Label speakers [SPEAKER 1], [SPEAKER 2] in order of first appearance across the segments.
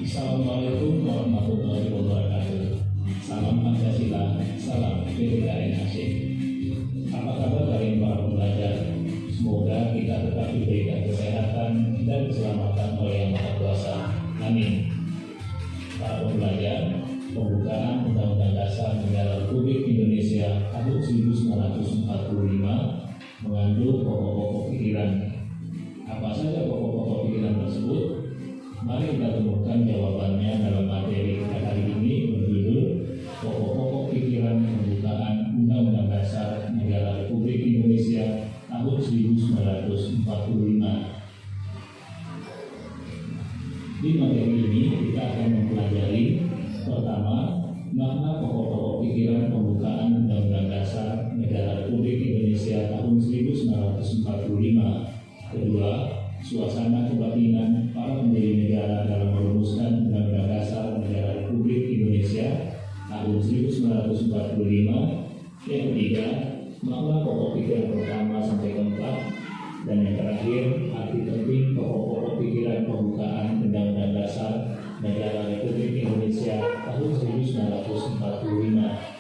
[SPEAKER 1] Assalamualaikum warahmatullahi wabarakatuh. Salam Pancasila, salam PDKN Asik. Apa kabar kalian para pembelajar? Semoga kita tetap diberikan kesehatan dan keselamatan oleh Yang Maha Kuasa. Amin. Para pembelajar, pembukaan Undang-Undang Dasar Negara Republik Indonesia tahun 1945 mengandung pokok-pokok pikiran. Apa saja pokok-pokok pikiran tersebut? Mari kita temukan jawabannya dalam materi kita kali ini berjudul Pokok-pokok Pikiran Pembukaan Undang-Undang Dasar Negara Republik Indonesia tahun 1945. Di materi ini kita akan mempelajari pertama, makna pokok-pokok pikiran pembukaan Undang-Undang Dasar Negara Republik Indonesia tahun 1945. Kedua, suasana kebatinan para pendiri negara dalam merumuskan Undang-Undang Dasar Negara Republik Indonesia tahun 1945. Yang ketiga, makna pokok pikiran pertama sampai keempat. Dan yang terakhir, arti penting pokok-pokok pikiran pembukaan Undang-Undang Dasar Negara Republik Indonesia tahun 1945.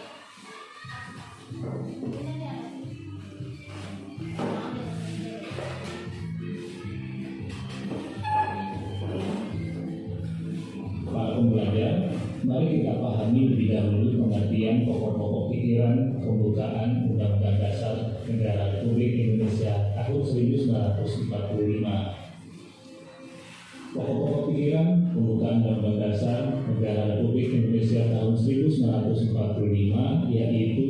[SPEAKER 1] Pembelajar, mari kita pahami lebih dahulu pengertian pokok-pokok pikiran pembukaan Undang-Undang Dasar Negara Republik Indonesia tahun 1945. Pokok-pokok pikiran pembukaan Undang-Undang Dasar Negara Republik Indonesia tahun 1945 yaitu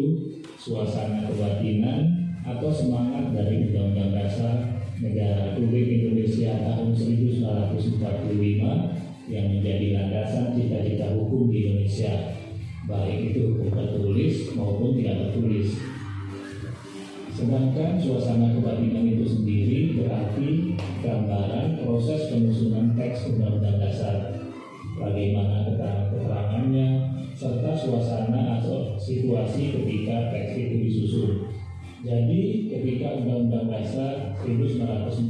[SPEAKER 1] suasana kebatinan atau semangat dari Undang-Undang Dasar Negara Republik Indonesia tahun 1945 yang menjadi landasan cita-cita hukum di Indonesia, baik itu hukum tertulis maupun tidak tertulis. Sedangkan suasana kebatinan itu sendiri berarti gambaran proses penyusunan teks Undang-Undang Dasar, bagaimana keterangan-keterangannya, serta suasana atau situasi ketika teks itu disusun. Jadi ketika Undang-Undang Dasar 1945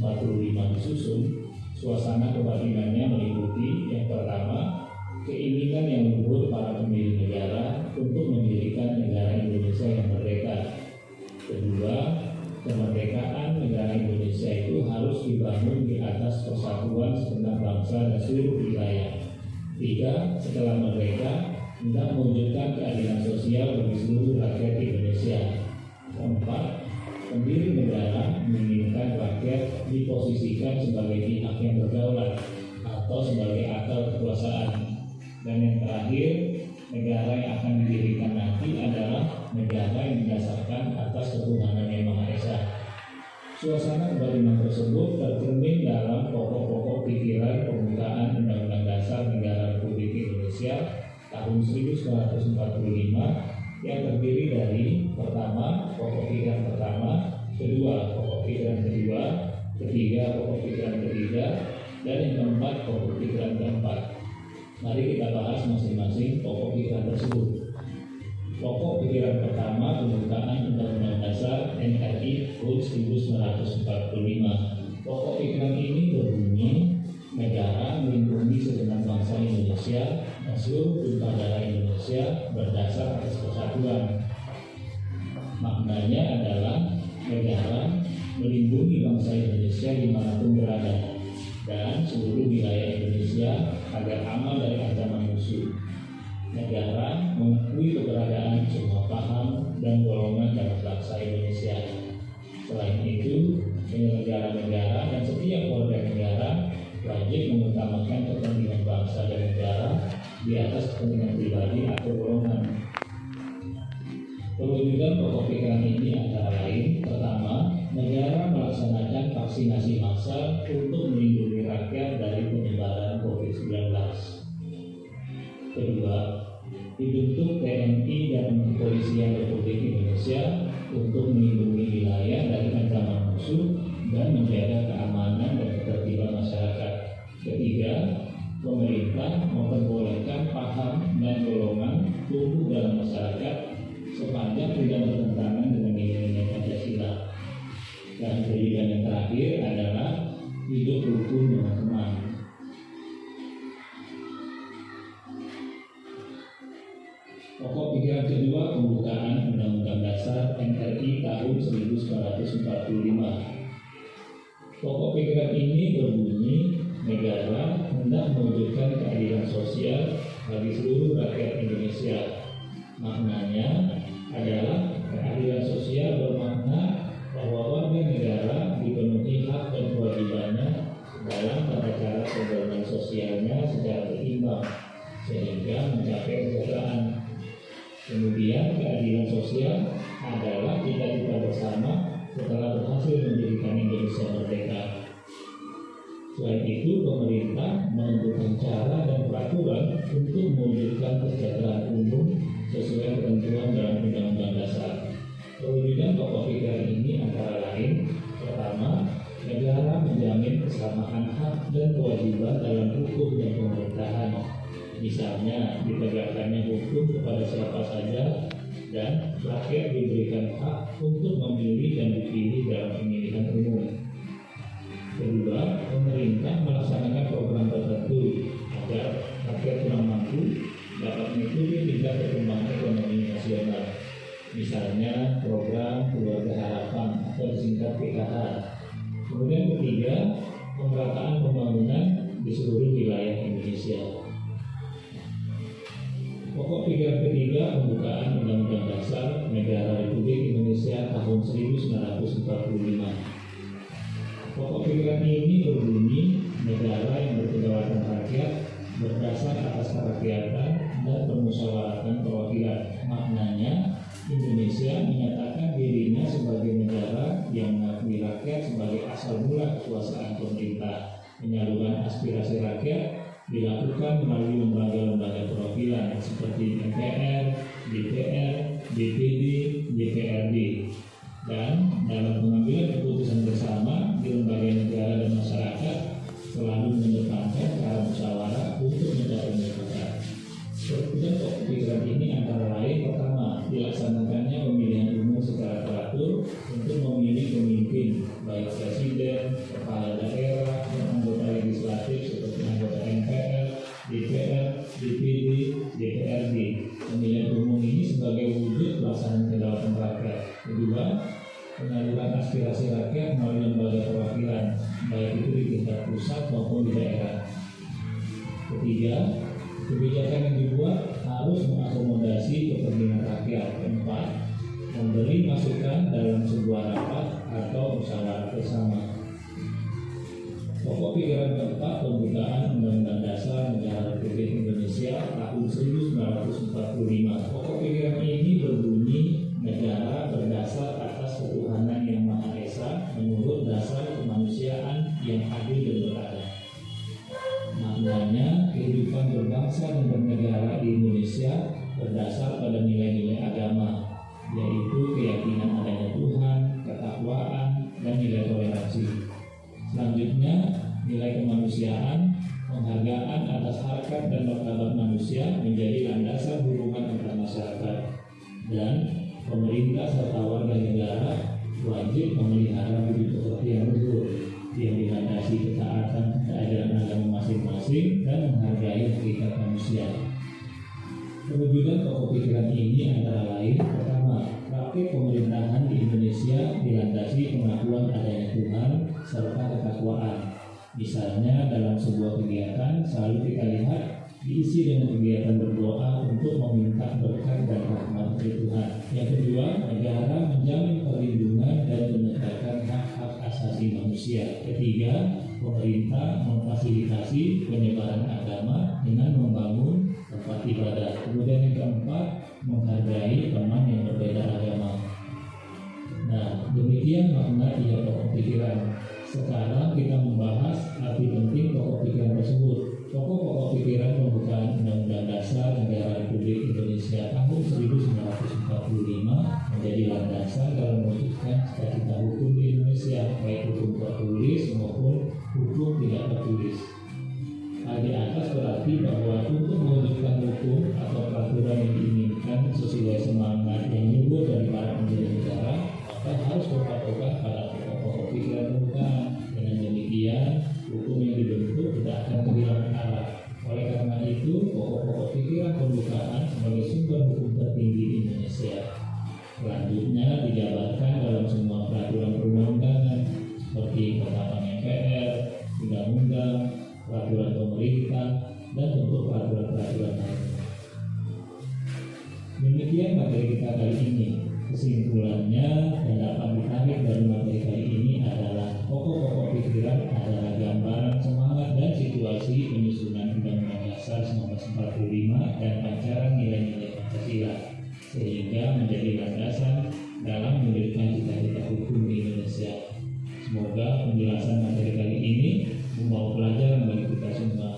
[SPEAKER 1] disusun, suasana kebatinannya meliputi yang pertama, keinginan yang luhur para pendiri negara untuk mendirikan negara Indonesia yang merdeka. Kedua, kemerdekaan negara Indonesia itu harus dibangun di atas persatuan segenap bangsa dan seluruh wilayah. Tiga, setelah merdeka, hendak mewujudkan keadilan sosial bagi seluruh rakyat Indonesia. Keempat, pendiri negara menginginkan rakyat diposisikan sebagai pihak yang berdaulat atau sebagai akal kekuasaan. Dan yang terakhir, negara yang akan didirikan nanti adalah negara yang didasarkan atas ketuhanan yang Maha Esa. Suasana kebatinan tersebut tercermin dalam pokok-pokok pikiran pembukaan Undang-Undang Dasar Negara Republik Indonesia tahun 1945 yang terdiri dari pertama, pokok pikiran pertama, kedua, pokok pikiran kedua, ketiga, pokok pikiran ketiga, dan yang keempat, pokok pikiran keempat. Mari kita bahas masing-masing pokok pikiran tersebut. Pokok pikiran pertama, pembukaan Undang-Undang Dasar NRI tahun 1945. Pokok pikiran ini berbunyi, negara melindungi segenap bangsa Indonesia dan seluruh tumpah darah Indonesia berdasar atas persatuan. Maknanya adalah negara melindungi bangsa Indonesia dimanapun berada dan seluruh wilayah Indonesia agar aman dari ancaman musuh. Negara mengakui keberadaan semua paham dan golongan dalam bangsa Indonesia. Selain itu, penyelenggara negara dan setiap warga negara wajib mengutamakan kepentingan bangsa dan negara di atas kepentingan pribadi atau golongan. Perwujudan pokok pikiran ini antara lain, pertama, negara melaksanakan vaksinasi massal untuk melindungi rakyat dari penyebaran COVID-19. Kedua, dibentuk TNI dan Kepolisian Republik Indonesia untuk melindungi wilayah dari ancaman musuh dan menjaga keamanan dan ketertiban masyarakat. Ketiga, pemerintah memperbolehkan paham dan golongan tumbuh dalam masyarakat sepanjang tidak bertentangan dengan nilai-nilai Pancasila. Dan pendidikan yang terakhir adalah hidup rukun dengan teman. Pokok pikiran kedua, pembukaan Undang-Undang Dasar NRI tahun 1945. Pokok pikiran ini berbunyi, negara hendak mewujudkan keadilan sosial bagi seluruh rakyat Indonesia. Maknanya adalah keadilan sosial bermakna bahwa warga negara dipenuhi hak dan kewajibannya dalam tata cara pembangunan sosialnya secara berimbang sehingga mencapai kesejahteraan. Kemudian keadilan sosial adalah cita-cita bersama setelah berhasil mendirikan Indonesia merdeka. Selain itu, pemerintah menentukan cara dan peraturan untuk mewujudkan kesejahteraan umum sesuai ketentuan dalam Undang-Undang Dasar. Perwujudan pokok pikiran ini antara lain: pertama, negara menjamin kesamaan hak dan kewajiban dalam hukum dan pemerintahan. Misalnya, ditegakkannya hukum kepada siapa saja dan rakyat diberikan hak untuk memilih dan dipilih dalam pemilihan umum. Kedua, pemerintah melaksanakan program tertentu agar rakyat kurang mampu dapat mengikuti tingkat perkembangan ekonomi nasional. Misalnya, program Keluarga Harapan atau disingkat PKH. Kemudian ketiga, pemerataan pembangunan di seluruh wilayah Indonesia. Pokok pikiran ketiga, pembukaan Undang-Undang Dasar Negara Republik Indonesia tahun 1945. Pokok pikiran ini berbunyi, negara yang berkedaulatan rakyat berdasar atas kerakyatan dan permusyawaratan perwakilan. Maknanya, Indonesia menyatakan dirinya sebagai negara yang mengakui rakyat sebagai asal mula kekuasaan pemerintah. Penyaluran aspirasi rakyat dilakukan melalui lembaga-lembaga perwakilan seperti MPR, DPR, DPD, DPRD, dan dalam pengambilan keputusan bersama di lembaga negara dan masyarakat selalu mengedepankan cara musyawarah untuk mencapai mufakat. Perwujudan pokok pikiran ini antara lain: pertama, dilaksanakannya pemilihan umum secara teratur untuk memilih pemimpin baik presiden, kepala daerah, dan anggota legislatif seperti anggota MPR, DPR, DPD, DPRD. Pemilihan umum ini sebagai wujud pelaksanaan kedaulatan rakyat. Kedua, penyaluran aspirasi rakyat melalui lembaga perwakilan, baik itu di tingkat pusat maupun di daerah. Ketiga, kebijakan yang dibuat harus mengakomodasi kepentingan rakyat. Keempat, memberi masukan dalam sebuah rapat atau musyawarah bersama. Pokok pikiran keempat, pembukaan Undang-Undang Dasar Negara Republik Indonesia tahun 1945. Pokok pikiran ini berbunyi, negara berdasar atas ketuhanan yang Maha Esa menurut dasar kemanusiaan yang adil dan beradab. Maknanya, kehidupan berbangsa dan bernegara di Indonesia berdasar pada nilai-nilai agama, yaitu keyakinan adanya Tuhan, ketakwaan, dan nilai toleransi. Selanjutnya, nilai kemanusiaan, penghargaan atas harkat dan martabat manusia menjadi landasan hubungan antar masyarakat, dan pemerintah serta warga negara wajib memelihara budi pekerti yang luhur yang dilandasi ketaatan keajaran agama masing-masing dan menghargai hakikat manusia. Perwujudan pokok pikiran ini antara lain: pertama, praktik pemerintahan di Indonesia dilandasi pengakuan adanya Tuhan serta ketakwaan. Misalnya, dalam sebuah kegiatan selalu kita lihat diisi dengan kegiatan berdoa untuk meminta berkat dan rahmat dari Tuhan. Yang kedua, negara menjamin perlindungan dan menegakkan hak-hak asasi manusia. Ketiga, pemerintah memfasilitasi penyebaran agama dengan membangun tempat ibadah. Kemudian yang keempat, menghargai teman yang berbeda agama. Nah, demikian makna tiga pokok pikiran. Sekarang kita membahas arti penting pokok pikiran tersebut. Pokok-pokok pikiran pembukaan Undang-Undang Dasar Negara Republik Indonesia tahun 1945 menjadi landasan dalam mewujudkan cita-cita hukum di Indonesia, baik hukum tertulis maupun hukum tidak tertulis. Hal di atas berarti bahwa untuk mewujudkan hukum atau peraturan yang diinginkan sesuai semangat yang milik negara, maka harus berpatokan pada pokok-pokok pikiran pembukaan. Dengan demikian, hukum yang dibentuk tidak akan kehilangan arah. Oleh karena itu, pokok-pokok pikiran pembukaan sebagai sumber hukum tertinggi Indonesia selanjutnya dijabarkan dalam semua peraturan perundang-undangan seperti Ketetapan MPR, undang-undang, peraturan pemerintah, dan bentuk peraturan-peraturan lainnya. Demikian materi kita kali ini. Kesimpulannya yang dapat ditarik dari materi kali ini adalah pokok-pokok pikiran adalah gambaran semangat dan situasi penyusunan Undang-Undang Dasar 1945 dan pancaran nilai-nilai Pancasila, sehingga menjadi landasan dalam mewujudkan cita-cita hukum di Indonesia. Semoga penjelasan materi kali ini membawa pelajaran bagi kita semua.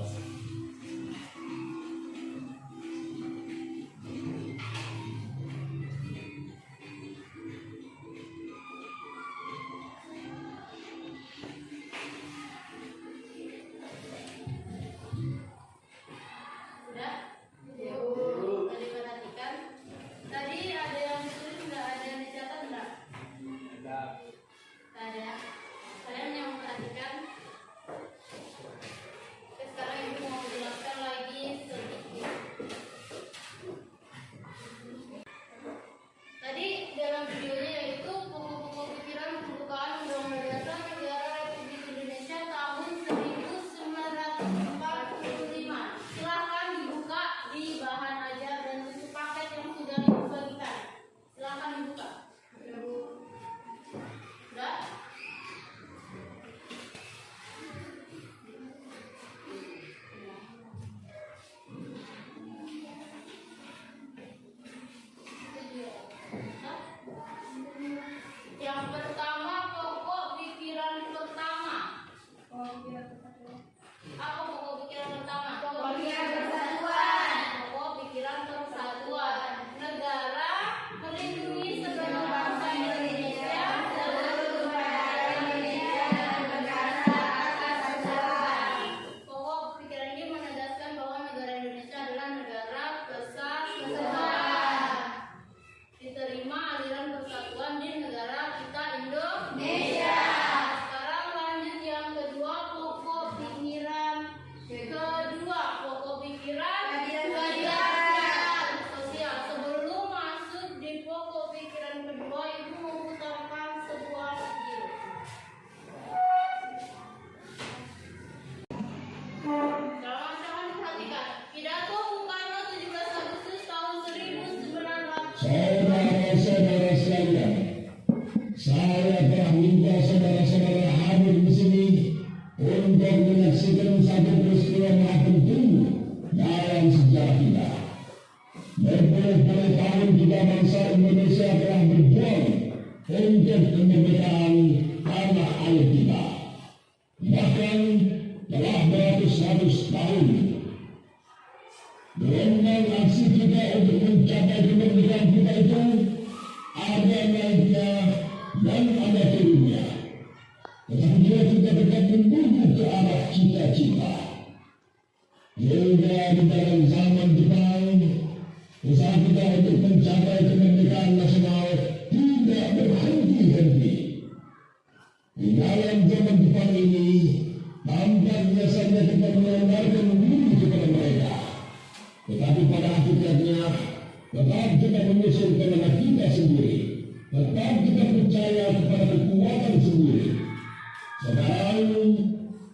[SPEAKER 2] Saudara-saudara sekalian, saya telah minta saudara-saudara hadir di sini untuk menyaksikan satu peristiwa yang penting dalam sejarah kita. Berpuluh-puluh tahun kita bangsa Indonesia telah berjuang untuk kemerdekaan tanah air kita. Bahkan telah beratus-ratus tahun gelombang aksi kita untuk mencapai kemerdekaan kita itu ada naiknya dan ada turunnya. Tetapi kita tetap menuju ke arah cita-cita. Hingga di dalam zaman Jepang, usaha kita untuk mencapai kemerdekaan nasional tidak berhenti-henti. Di dalam zaman Jepang ini, tampaknya saja kita melonggarkan diri kepada mereka. Tetapi pada hakikatnya, tetap kita menyusul kepada kita sendiri. Tetap kita percaya kepada kekuatan sendiri. Sekarang,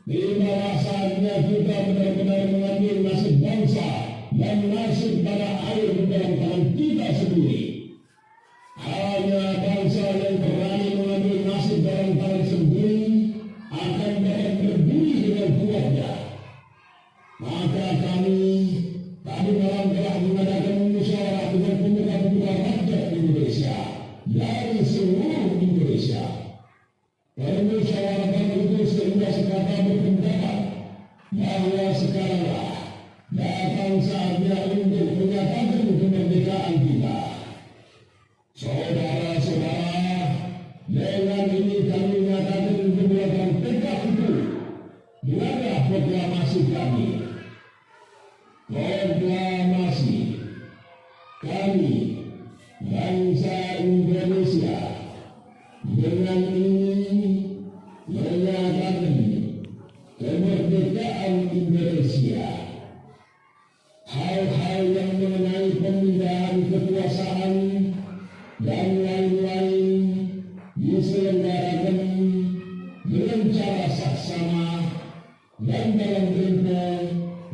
[SPEAKER 2] inilah saatnya kita benar-benar mengambil nasib bangsa dan nasib tanah air di dalam tangan kita sendiri. Hanya bangsa yang berani mengambil nasib dalam tangan sendiri akan dapat berdiri dengan kuatnya. Maka kami malam telah mengadakan musyawarah dengan pemuda-pemuda rakyat Indonesia dari seluruh Indonesia. Permusyawaratan itu sehingga sekarang berpendapat bahwa sekaranglah datang saatnya untuk menyatakan kemerdekaan kita. Saudara-saudara, dengan ini kami menyatakan kemerdekaan tekad itu. Inilah proklamasi kami. Proklamasi kami bangsa Indonesia dengan ini menyatakan kemerdekaan Indonesia. Hal-hal yang mengenai pemindahan kekuasaan dan lain-lain diselenggarakan dengan cara saksama dan dalam tempo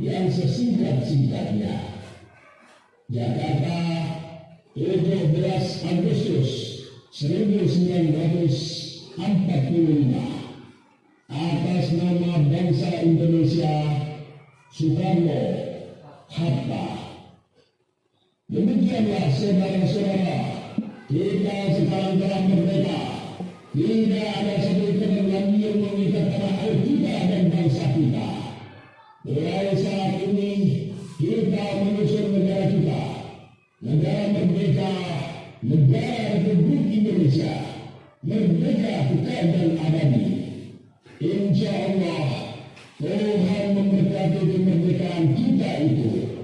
[SPEAKER 2] yang sesingkat-singkatnya. Jakarta, 17 Agustus 1945. Atas nama bangsa Indonesia, Soekarno Hatta. Demikianlah saudara-saudara, kita sekarang telah merdeka. Tidak ada satu ikatan lagi yang mengikat tanah air kita dan bangsa kita. Mulai saat ini kita menyusun negara kita, negara merdeka, negara Republik Indonesia, merdeka kekal dan abadi. Insya Allah Tuhan memberkati kemerdekaan kita itu.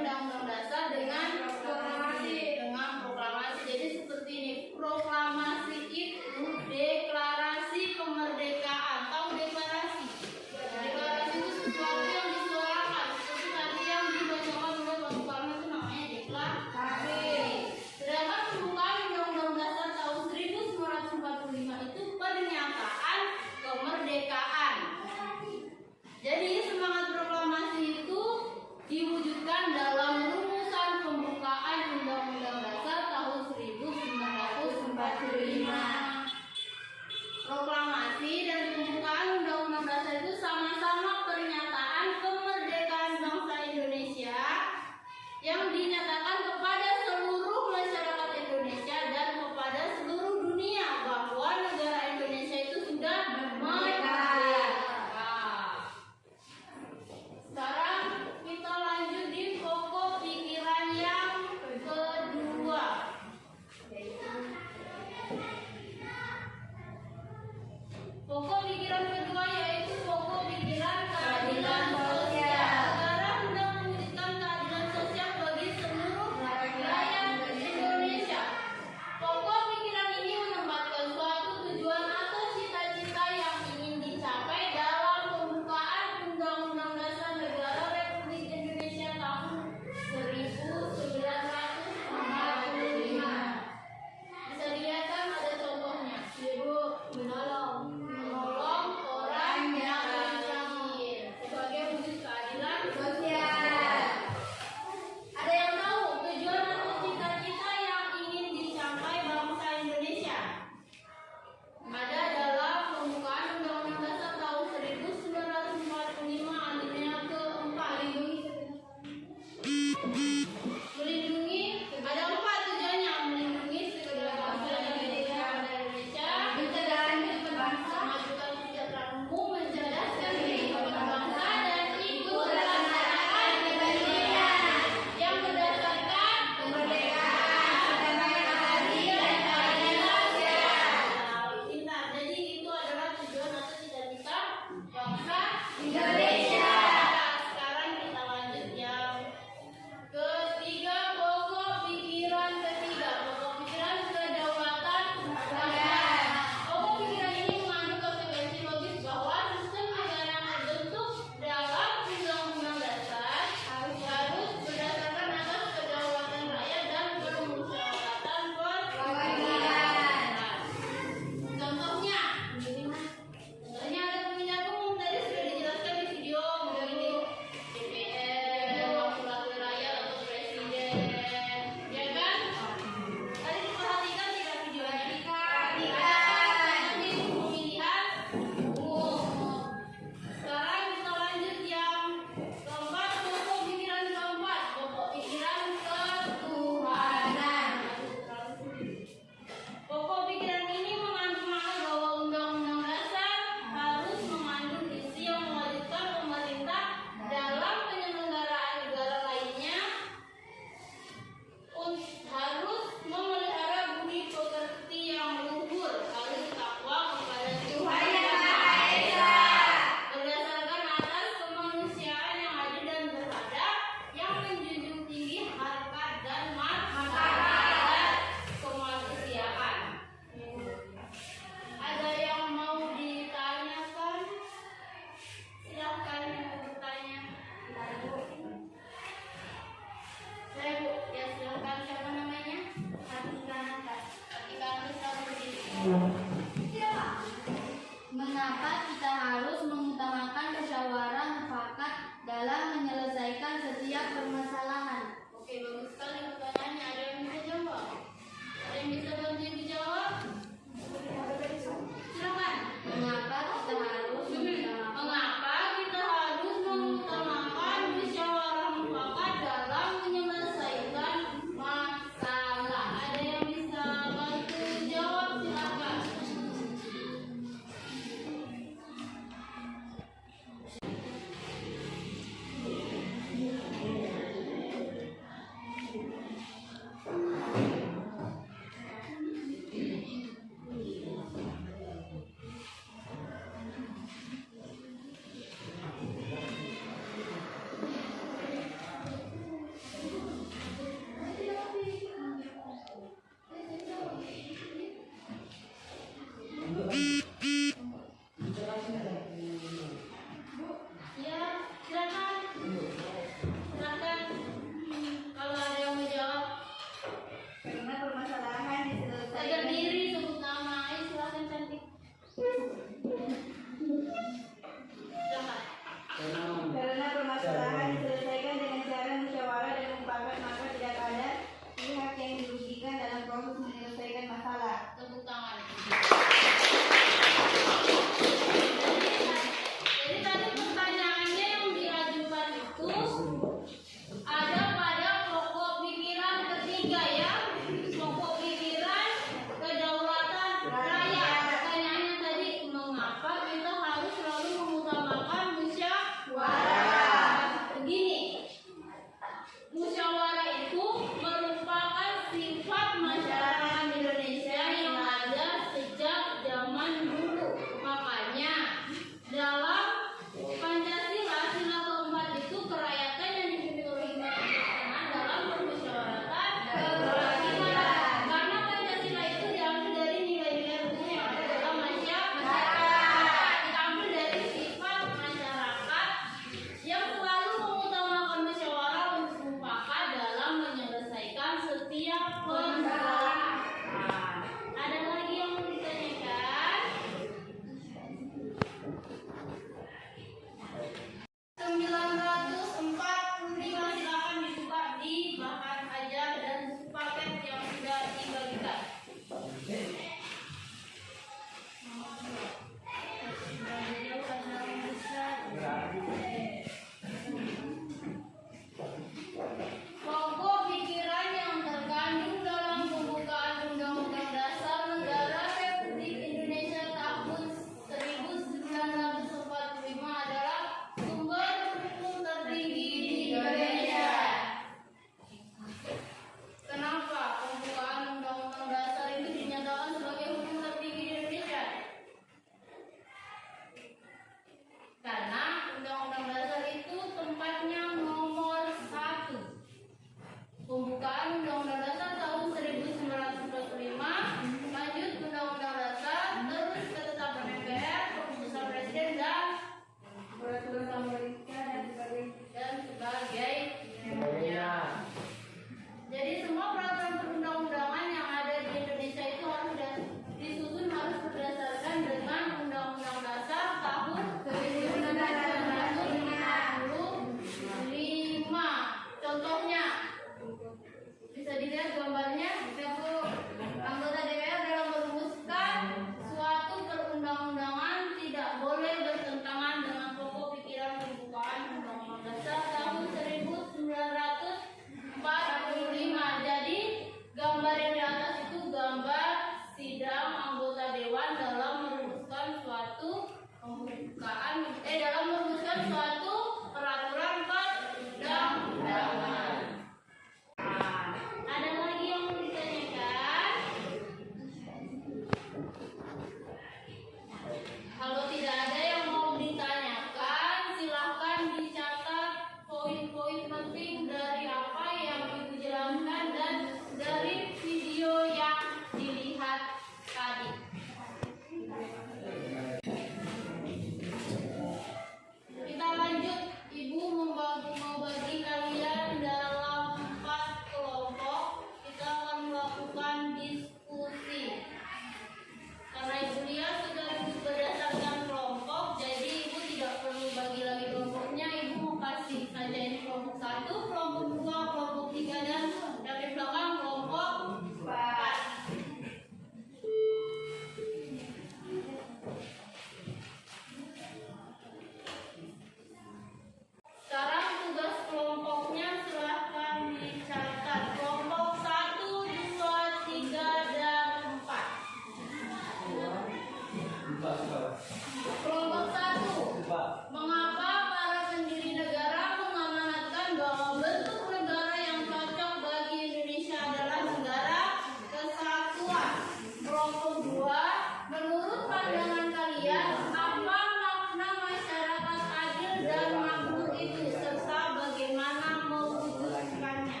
[SPEAKER 3] Kelompok 1. Mengapa para pendiri negara mengamanatkan bahwa bentuk negara yang cocok bagi Indonesia adalah negara kesatuan? Kelompok 2. Menurut pandangan kalian, apa makna masyarakat adil dan makmur itu serta bagaimana mewujudkannya?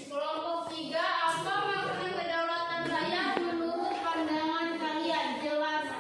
[SPEAKER 3] Kelompok 3. Apa makna kedaulatan rakyat menurut pandangan kalian? Jelaskan.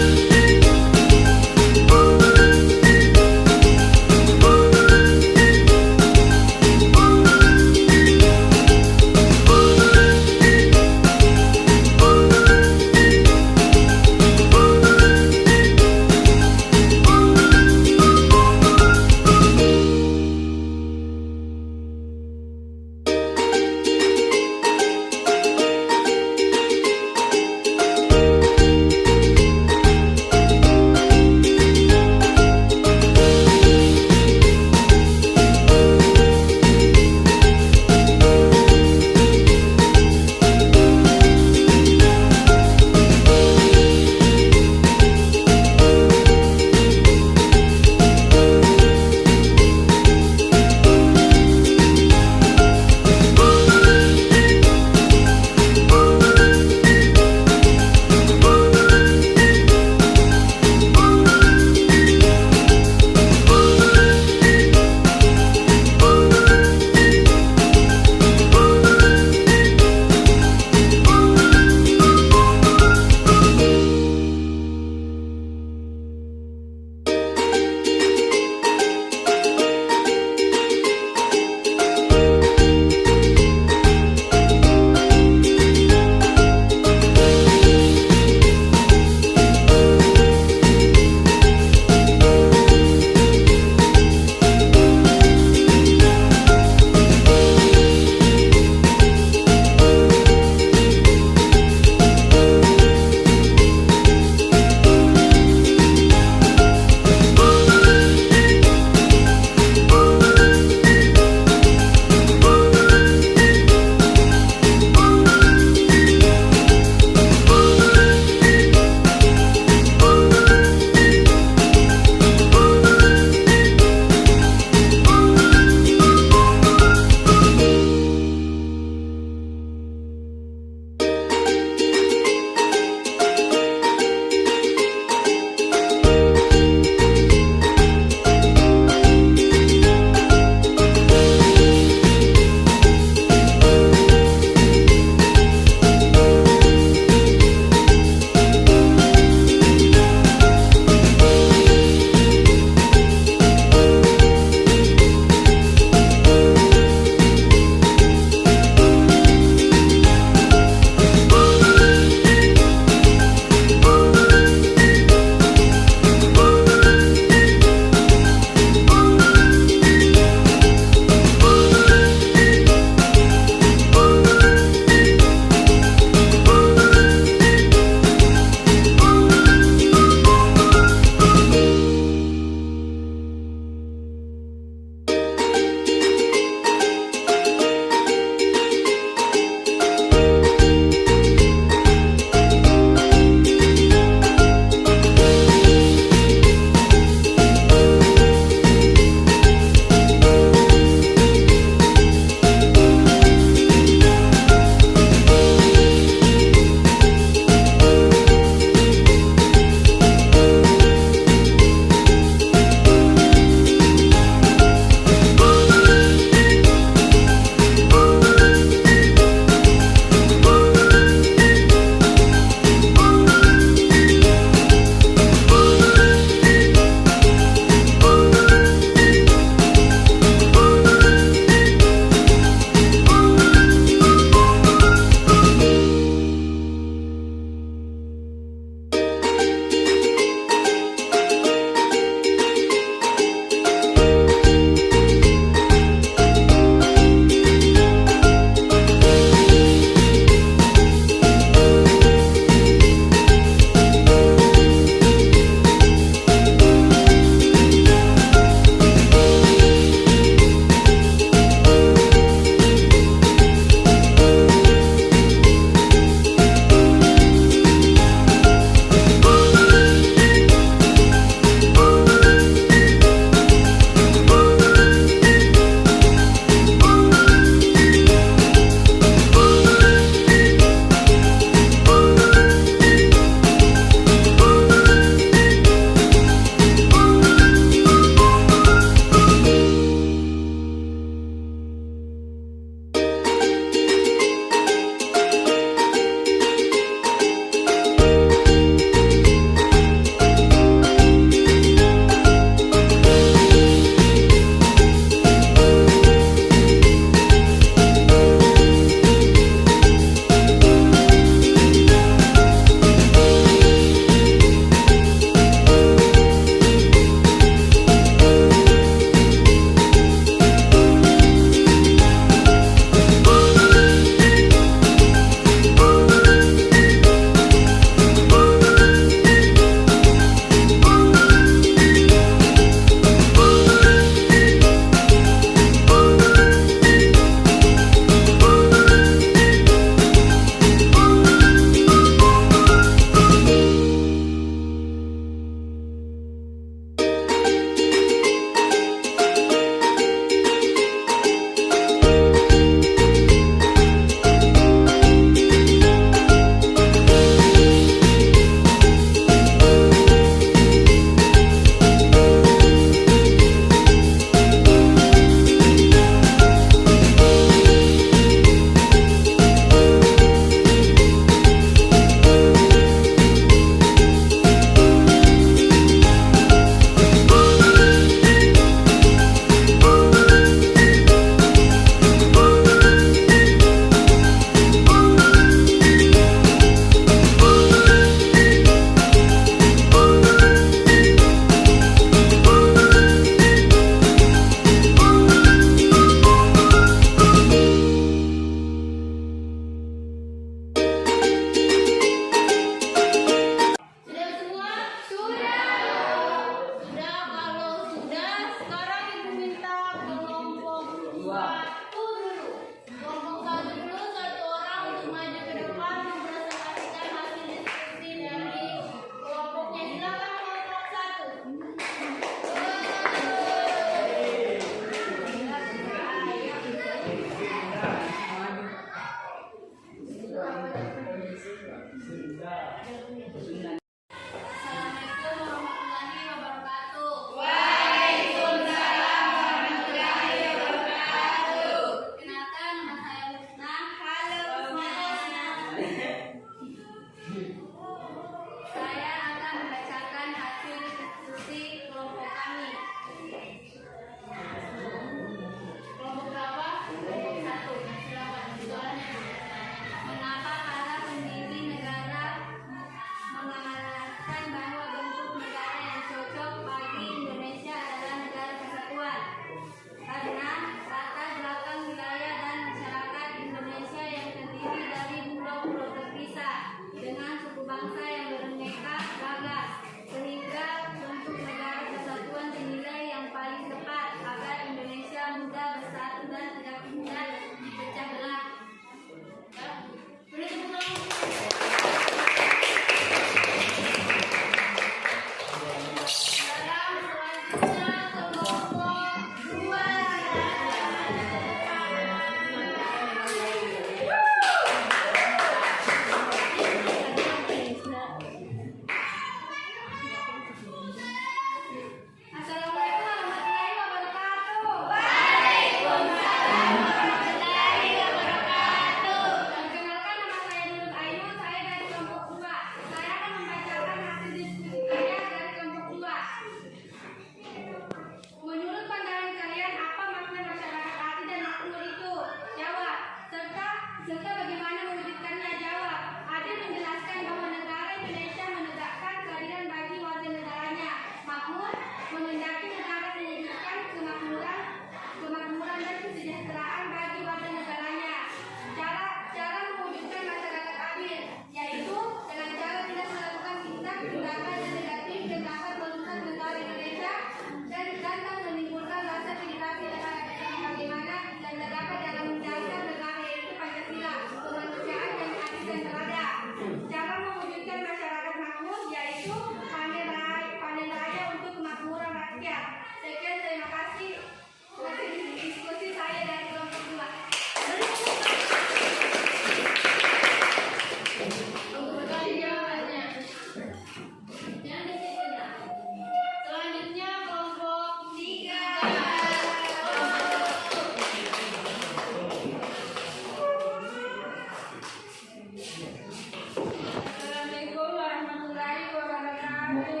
[SPEAKER 3] Kenalkan,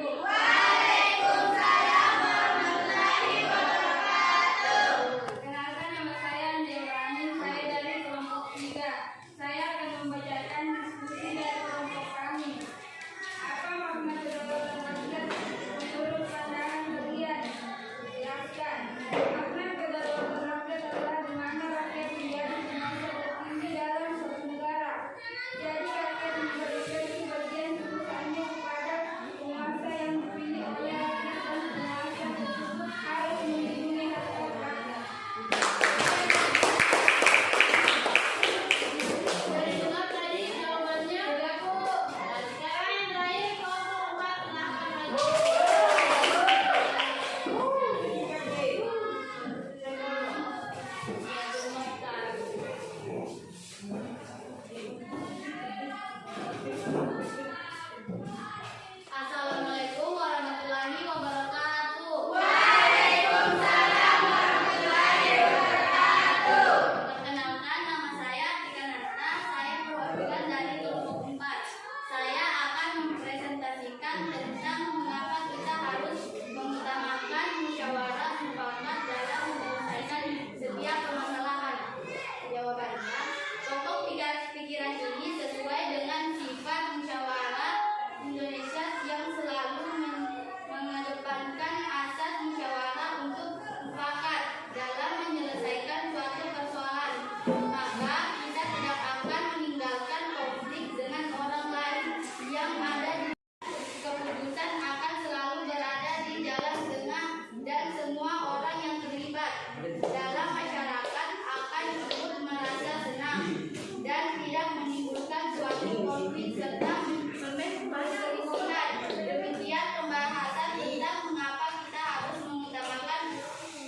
[SPEAKER 3] nama saya Anjurani, saya dari kelompok 3. Saya akan membacakan diskusi dari kelompok kami. Apa makna kedaulatan rakyat menurut pandangan kalian? Jelaskan. Makna kedaulatan rakyat adalah di mana rakyat menjadi penguasa tertinggi dalam suatu negara. Jadi rakyat memberikan sebagian keputusannya kepada penguasa yang dipilih oleh rakyat dan penguasa tersebut harus melindungi hak-hak rakyat. Dari dengar tadi jawabannya berlaku. Sekarang yang terakhir kelompok 4, silakan maju. Assalamualaikum warahmatullahi wabarakatuh. Waalaikumsalam warahmatullahi wabarakatuh. Perkenalkan, nama saya Tika Natna. Saya perwakilan dari kelompok 4. Saya akan mempresentasikan tentang mengapa kita harus mengutamakan musyawarah mufakat dalam menyelesaikan setiap permasalahan. Jawabannya, pokok pikiran ini sesuai dengan sifat musyawarah Indonesia yang selalu mengedepankan asas musyawarah untuk mufakat dalam menyelesaikan suatu persoalan. Maka kita tidak akan meninggalkan konflik dengan orang lain yang ada di keputusan akan selalu berada di jalan tengah dan semua orang yang terlibat dalam masyarakat akan ikut merasa senang dan tidak menimbulkan suatu konflik serta perselisihan. Demikian pembahasan tentang mengapa kita harus mengutamakan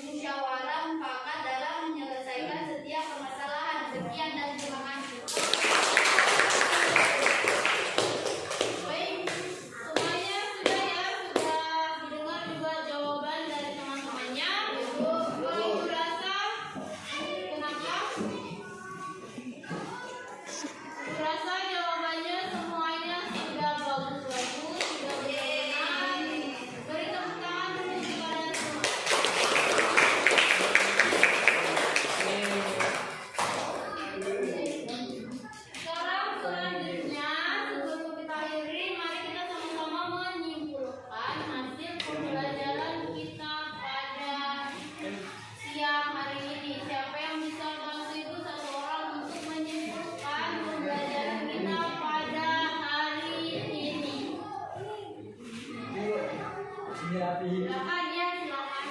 [SPEAKER 3] musyawarah mufakat dalam menyelesaikan setiap permasalahan. Sekian dan terima kasih. Baik, semuanya sudah ya, sudah didengar juga jawaban dari teman-temannya. Ibu rasa kenapa? Ibu rasa jawabannya semuanya sudah bagus-bagus, sudah benar. Beri tepuk tangan dulu kepada semua. Sekarang selanjutnya, sebelum kita akhiri, mari kita sama-sama menyimpulkan hasil pembelajaran kita pada siang hari ini. Siapa yang bisa bantu ibu satu orang untuk menyimpulkan pembelajaran kita pada hari ini? Silakan ya, silakan.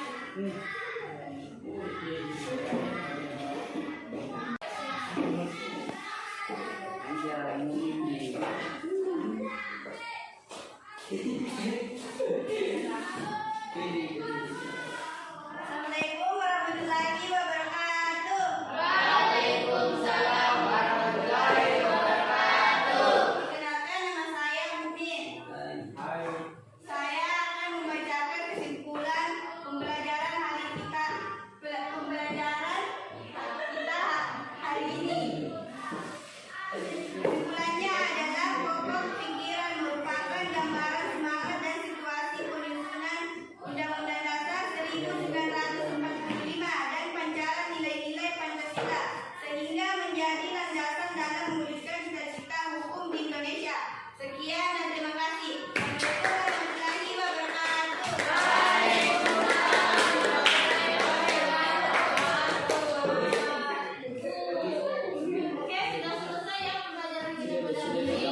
[SPEAKER 4] Assalamualaikum warahmatullahi wabarakatuh.
[SPEAKER 3] Waalaikumsalam warahmatullahi wabarakatuh.
[SPEAKER 4] Perkenalkan, nama saya Mumin. Saya akan membacakan kesimpulan pembelajaran kita hari ini. Kesimpulannya adalah pokok pikiran merupakan gambaran semangat dan situasi penyusunan Undang-Undang Dasar 1945 dan pancaran nilai-nilai Pancasila sehingga menjadi landasan dalam mewujudkan cita-cita hukum di Indonesia. Sekian dan terima kasih. Assalamualaikum warahmatullahi wabarakatuh.
[SPEAKER 3] Oke, sudah selesai ya pembelajaran kita pada hari ini.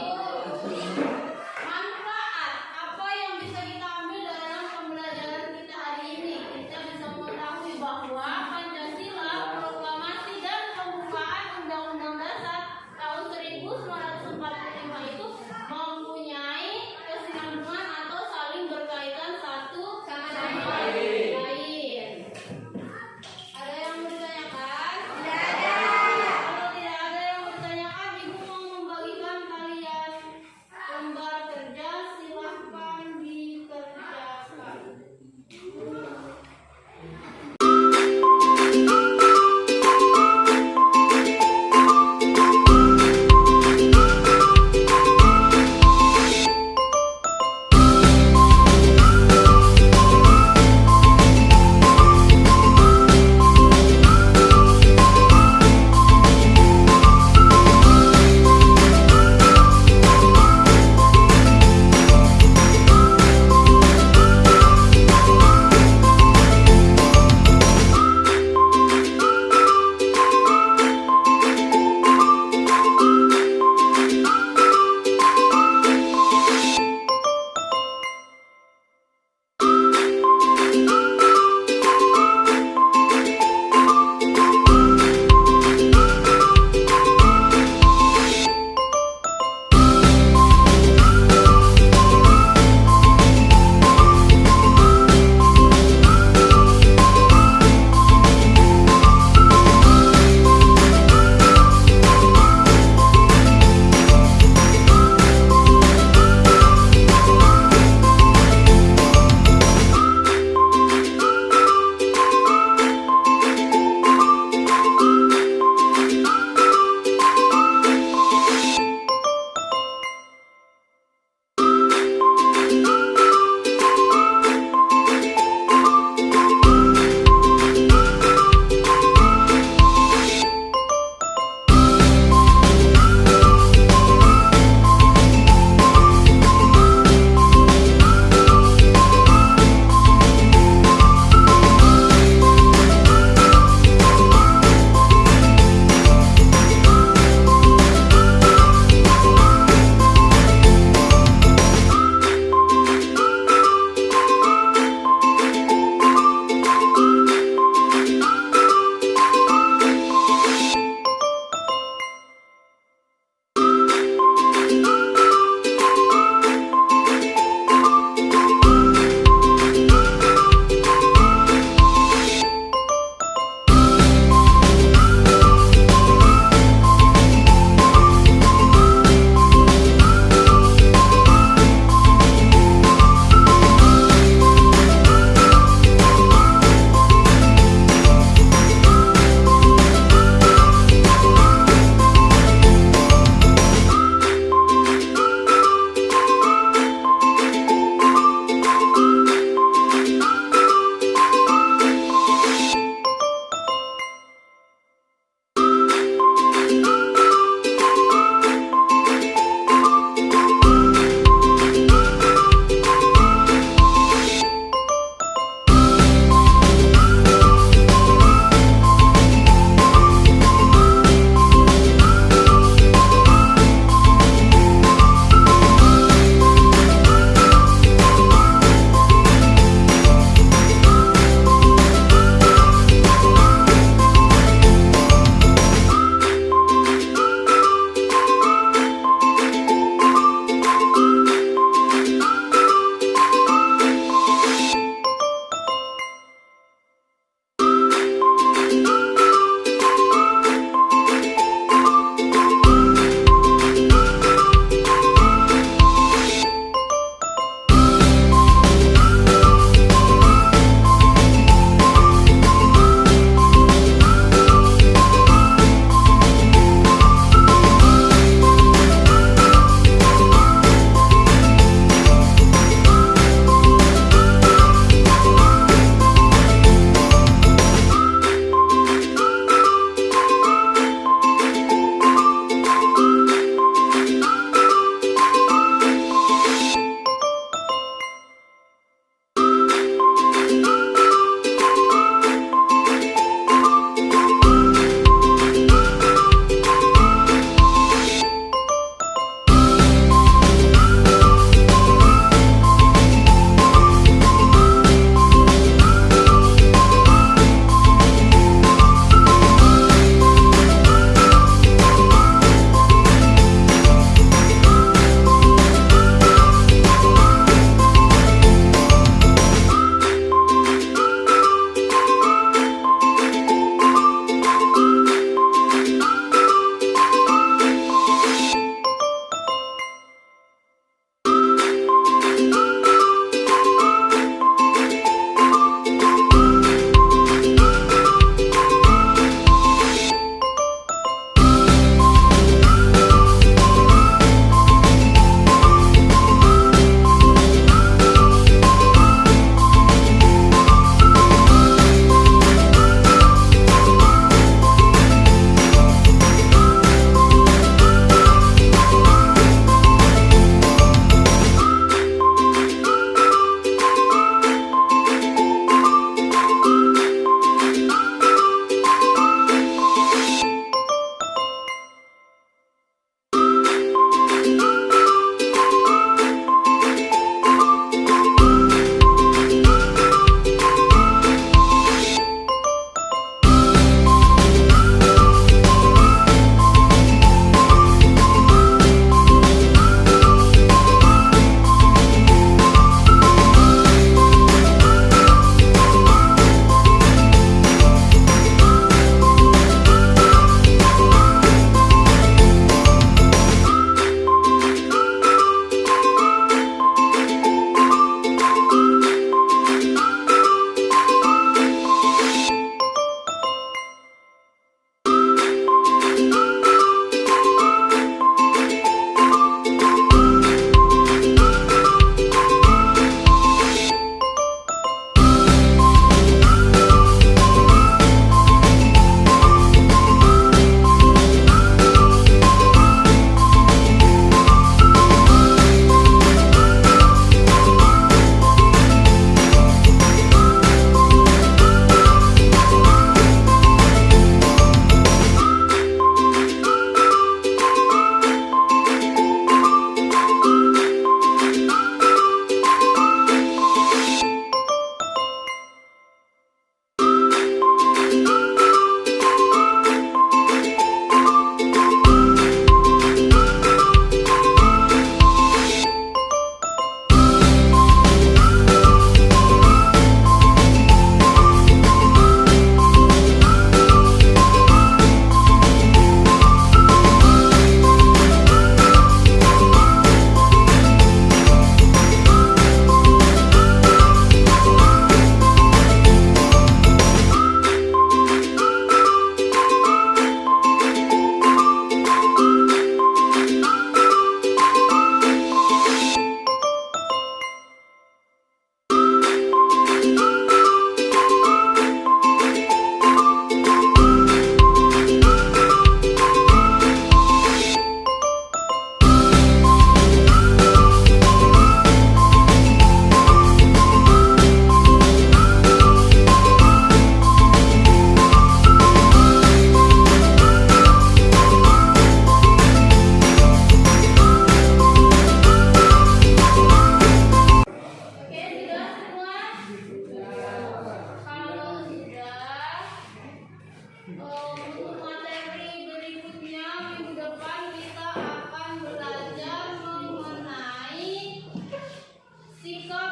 [SPEAKER 3] Manfaat apa yang bisa kita ambil dalam pembelajaran kita hari ini? Kita bisa mengetahui bahwa Pancasila, proklamasi dan pembukaan Undang-Undang Dasar tahun 1945 itu mempunyai kesinambungan atau saling berkaitan satu sama lain. Ada yang mau ditanyakan?
[SPEAKER 4] Tidak ada.
[SPEAKER 3] Kalau tidak ada yang bertanyakan, ibu mau membagikan kalian lembar kerja, silahkan dikerjakan.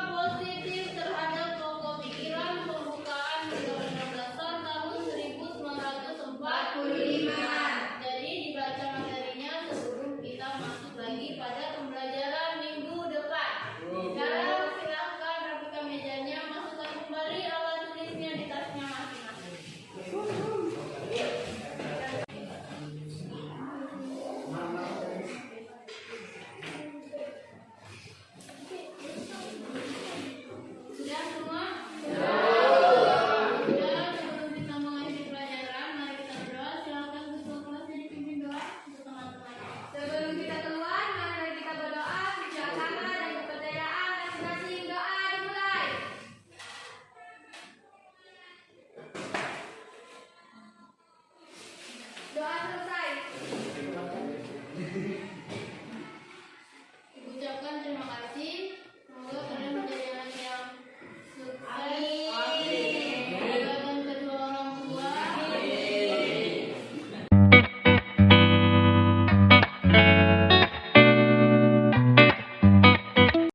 [SPEAKER 3] positif terhadap